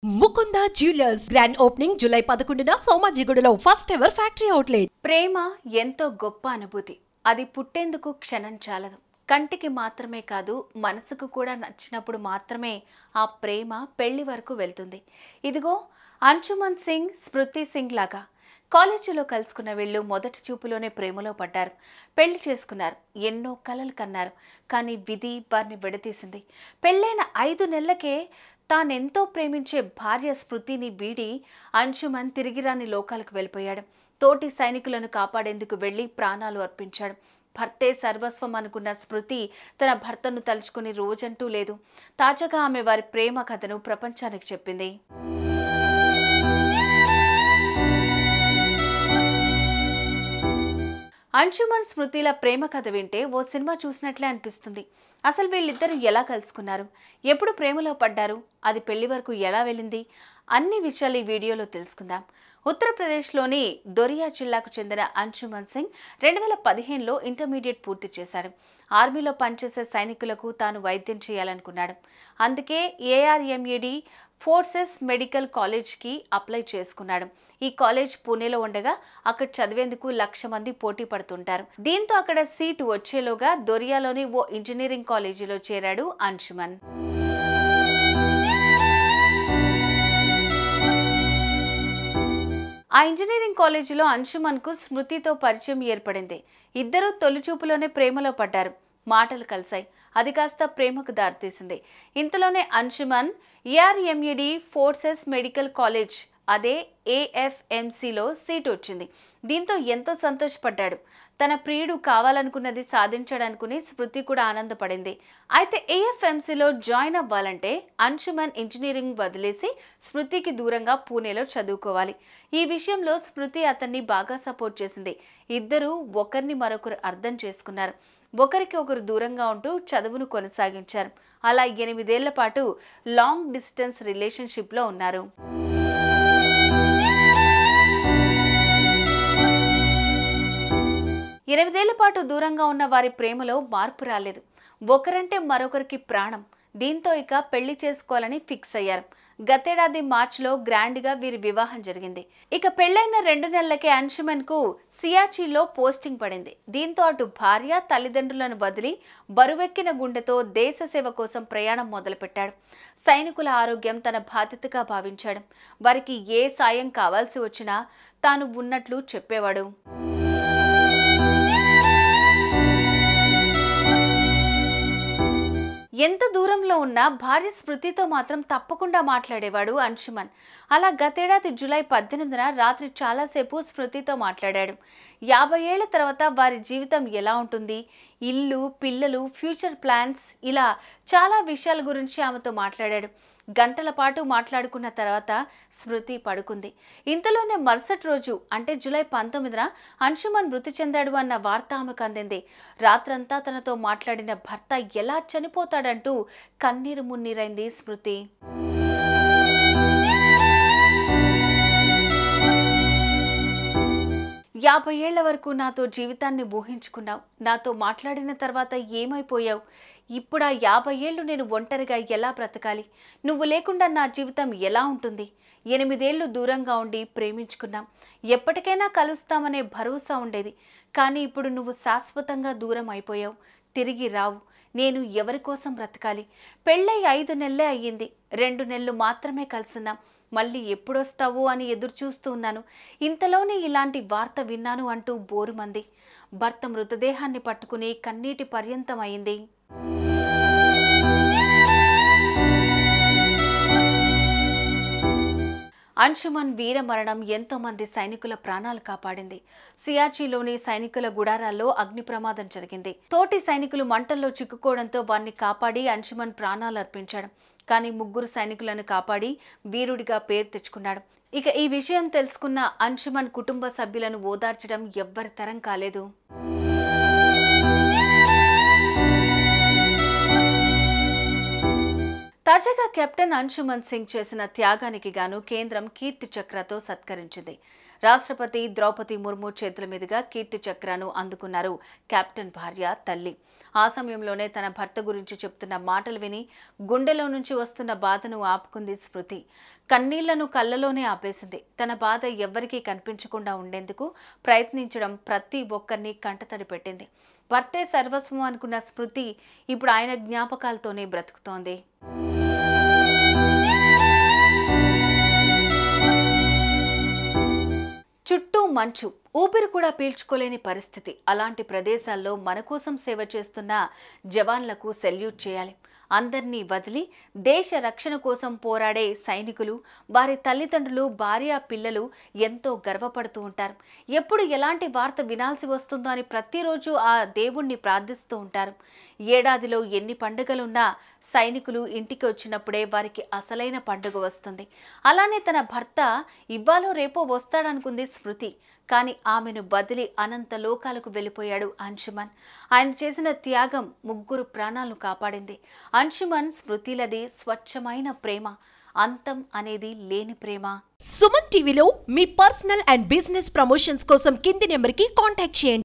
Mukunda jewellers grand opening July 11న సోమాజిగూడలో first ever factory outlet. ప్రేమ ఎంతో గొప్ప అనుభూతి. అది పుట్టేందుకు క్షణం చాలదు. కంటికి మాత్రమే కాదు, మనసుకు కూడా నచ్చినప్పుడు మాత్రమే ఆ ప్రేమ పెళ్లి వరకు వెళ్తుంది. ఇదిగో అంశుమన్ సింగ్, స్మృతి సింగ్ లాగా కాలేజీలో కలుసుకున్న వీళ్ళు మొదటి చూపులోనే ప్రేమలో పడ్డారు. పెళ్లి చేసుకున్నారు, ఎన్నో కలలు కన్నారు. కానీ విధి వారిని విడదీసింది. పెళ్ళైన 5 నెలలకే తానెంతో ప్రేమించే భార్య స్మృతిని వీడి అంశుమన్ తిరిగిరాని లోకాలకు వెళ్ళిపోయాడు. తోటి సైనికులను కాపాడేందుకు వెళ్లి ప్రాణాలు అర్పించాడు. భర్తే సర్వస్వం అనుకున్న స్మృతి తన భర్తను తలుచుకుని రోజంటూ లేదు. తాజాగా ఆమె వారి ప్రేమ కథను ప్రపంచానికి చెప్పింది. అంశుమన్ స్మృతిల ప్రేమ కథ వింటే ఓ సినిమా చూసినట్లే అనిపిస్తుంది. అసలు వీళ్ళిద్దరూ ఎలా కలుసుకున్నారు, ఎప్పుడు ప్రేమలో పడ్డారు, అది పెళ్లి వరకు ఎలా వెళ్ళింది, అన్ని విషయాలు ఈ వీడియోలో తెలుసుకుందాం. ఉత్తరప్రదేశ్లోని దొరియా జిల్లాకు చెందిన అంశుమన్ సింగ్ 2015లో ఇంటర్మీడియట్ పూర్తి చేశాడు. ఆర్మీలో పనిచేసే సైనికులకు తాను వైద్యం చేయాలనుకున్నాడు. అందుకే ARMED ఫోర్సెస్ మెడికల్ కాలేజ్కి అప్లై చేసుకున్నాడు. ఈ కాలేజ్ పూణేలో ఉండగా అక్కడ చదివేందుకు 1,00,000 మంది పోటీ పడుతుంటారు. దీంతో అక్కడ సీటు వచ్చేలోగా దొరియాలోని ఓ ఇంజనీరింగ్ కాలేజీలో చేరాడు అంశుమన్. ఆ ఇంజనీరింగ్ కాలేజీలో అంశుమన్కు స్మృతితో పరిచయం ఏర్పడింది. ఇద్దరూ తొలిచూపులోనే ప్రేమలో పడ్డారు. మాటలు కలిశాయి. అది కాస్త ప్రేమకు దారితీసింది. ఇంతలోనే Anshuman ARMED forces medical college, అదే AFMCలో సీటు వచ్చింది. దీంతో ఎంతో సంతోషపడ్డాడు. తన ప్రియుడు కావాలనుకున్నది సాధించాడనుకుని స్మృతి కూడా ఆనందపడింది. అయితే AFMCలో జాయిన్ అవ్వాలంటే అంశుమన్ ఇంజనీరింగ్ వదిలేసి స్మృతికి దూరంగా పూణేలో చదువుకోవాలి. ఈ విషయంలో స్మృతి అతన్ని బాగా సపోర్ట్ చేసింది. ఇద్దరూ ఒకరిని మరొకరు అర్థం చేసుకున్నారు. ఒకరికి ఒకరు దూరంగా ఉంటూ చదువును కొనసాగించారు. అలా 8 ఏళ్ల పాటు లాంగ్ డిస్టెన్స్ రిలేషన్షిప్లో ఉన్నారు. ఎనిమిదేళ్ల పాటు దూరంగా ఉన్న వారి ప్రేమలో మార్పు రాలేదు. ఒకరంటే మరొకరికి ప్రాణం. దీంతో ఇక పెళ్లి చేసుకోవాలని ఫిక్స్ అయ్యారు. గతేడాది మార్చిలో గ్రాండ్గా వీరి వివాహం జరిగింది. ఇక పెళ్లైన 2 నెలలకే అంశుమన్కు సియాచిలో పోస్టింగ్ పడింది. దీంతో అటు భార్య, తల్లిదండ్రులను వదిలి బరువెక్కిన గుండెతో దేశ సేవ కోసం ప్రయాణం మొదలుపెట్టాడు. సైనికుల ఆరోగ్యం తన బాధ్యతగా భావించాడు. వారికి ఏ సాయం కావాల్సి వచ్చినా తాను ఉన్నట్లు చెప్పేవాడు. ఎంత దూరంలో ఉన్నా భార్య స్మృతితో మాత్రం తప్పకుండా మాట్లాడేవాడు అంశుమన్. అలా గతేడాది జూలై 18న రాత్రి చాలాసేపు స్మృతితో మాట్లాడాడు. 50 ఏళ్ల తర్వాత వారి జీవితం ఎలా ఉంటుంది, ఇల్లు, పిల్లలు, ఫ్యూచర్ ప్లాన్స్, ఇలా చాలా విషయాల గురించి ఆమెతో మాట్లాడాడు. గంటల పాటు మాట్లాడుకున్న తర్వాత స్మృతి పడుకుంది. ఇంతలోనే మరుసటి రోజు అంటే జూలై 19న అంశుమన్ మృతి చెందాడు అన్న వార్త ఆమెకు అందింది. రాత్రంతా తనతో మాట్లాడిన భర్త ఎలా చనిపోతాడంటూ కన్నీరు మున్నీరైంది స్మృతి. "50 ఏళ్ల వరకు నాతో జీవితాన్ని ఊహించుకున్నావు. నాతో మాట్లాడిన తర్వాత ఏమైపోయావు? ఇప్పుడు ఆ 50 ఏళ్లు నేను ఒంటరిగా ఎలా బ్రతకాలి? నువ్వు లేకుండా నా జీవితం ఎలా ఉంటుంది? 8 ఏళ్లు దూరంగా ఉండి ప్రేమించుకున్నాం. ఎప్పటికైనా కలుస్తామనే భరోసా ఉండేది. కానీ ఇప్పుడు నువ్వు శాశ్వతంగా దూరం అయిపోయావు. తిరిగి రావు. నేను ఎవరి కోసం బ్రతకాలి? పెళ్ళై 5 నెలలే అయ్యింది. 2 నెలలు మాత్రమే కలుసున్నాం. మళ్ళీ ఎప్పుడొస్తావు అని ఎదురు చూస్తూ ఉన్నాను. ఇంతలోనే ఇలాంటి వార్త విన్నాను" అంటూ బోరుమంది. భర్త మృతదేహాన్ని పట్టుకుని కన్నీటి పర్యంతం అయింది. అంశుమన్ వీర మరణం ఎంతో మంది సైనికుల ప్రాణాలు కాపాడింది. సియాచిలోని సైనికుల గుడారాల్లో అగ్ని ప్రమాదం జరిగింది. తోటి సైనికులు మంటల్లో చిక్కుకోవడంతో వారిని కాపాడి అంశుమన్ ప్రాణాలు అర్పించాడు. కానీ 3 సైనికులను కాపాడి వీరుడిగా పేరు తెచ్చుకున్నాడు. ఇక ఈ విషయం తెలుసుకున్న అంశుమన్ కుటుంబ సభ్యులను ఓదార్చడం ఎవ్వరి తరం కాలేదు. తాజాగా కెప్టెన్ అంశుమన్ సింగ్ చేసిన త్యాగానికి గాను కేంద్రం కీర్తి చక్రతో సత్కరించింది. రాష్ట్రపతి ద్రౌపది ముర్ము చేతుల మీదుగా కీర్తి చక్రను అందుకున్నారు కెప్టెన్ భార్య తల్లి. ఆ సమయంలోనే తన భర్త గురించి చెప్తున్న మాటలు విని గుండెలో నుంచి వస్తున్న బాధను ఆపుకుంది స్మృతి. కన్నీళ్లను కళ్ళలోనే ఆపేసింది. తన బాధ ఎవ్వరికీ కనిపించకుండా ఉండేందుకు ప్రయత్నించడం ప్రతి ఒక్కరిని కంటతడి పెట్టింది. భర్తే సర్వస్వం అనుకున్న స్మృతి ఇప్పుడు ఆయన జ్ఞాపకాలతోనే బ్రతుకుతోంది. చుట్టూ మంచు, ఊపిరి కూడా పీల్చుకోలేని పరిస్థితి. అలాంటి ప్రదేశాల్లో మన కోసం సేవ చేస్తున్న జవాన్లకు సెల్యూట్ చేయాలి. అందరినీ వదిలి దేశ రక్షణ కోసం పోరాడే సైనికులు, వారి తల్లిదండ్రులు, భార్య, పిల్లలు ఎంతో గర్వపడుతూ ఉంటారు. ఎప్పుడు ఎలాంటి వార్త వినాల్సి వస్తుందో అని ప్రతిరోజు ఆ దేవుణ్ణి ప్రార్థిస్తూ ఉంటారు. ఏడాదిలో ఎన్ని పండుగలున్నా సైనికులు ఇంటికి వచ్చినప్పుడే వారికి అసలైన పండుగ వస్తుంది. అలానే తన భర్త ఇవ్వాలో రేపో వస్తాడనుకుంది స్మృతి. కానీ ఆమెను వదిలి అనంత లోకాలకు వెళ్ళిపోయాడు అంశుమన్. ఆయన చేసిన త్యాగం ముగ్గురు ప్రాణాలను కాపాడింది. అంశుమన్ స్మృతిలది స్వచ్ఛమైన ప్రేమ, అంతం అనేది లేని ప్రేమ. సుమన్ టీవీలో మీ పర్సనల్ అండ్ బిజినెస్ ప్రమోషన్స్ కోసం కింది నెంబర్కి కాంటాక్ట్ చేయండి.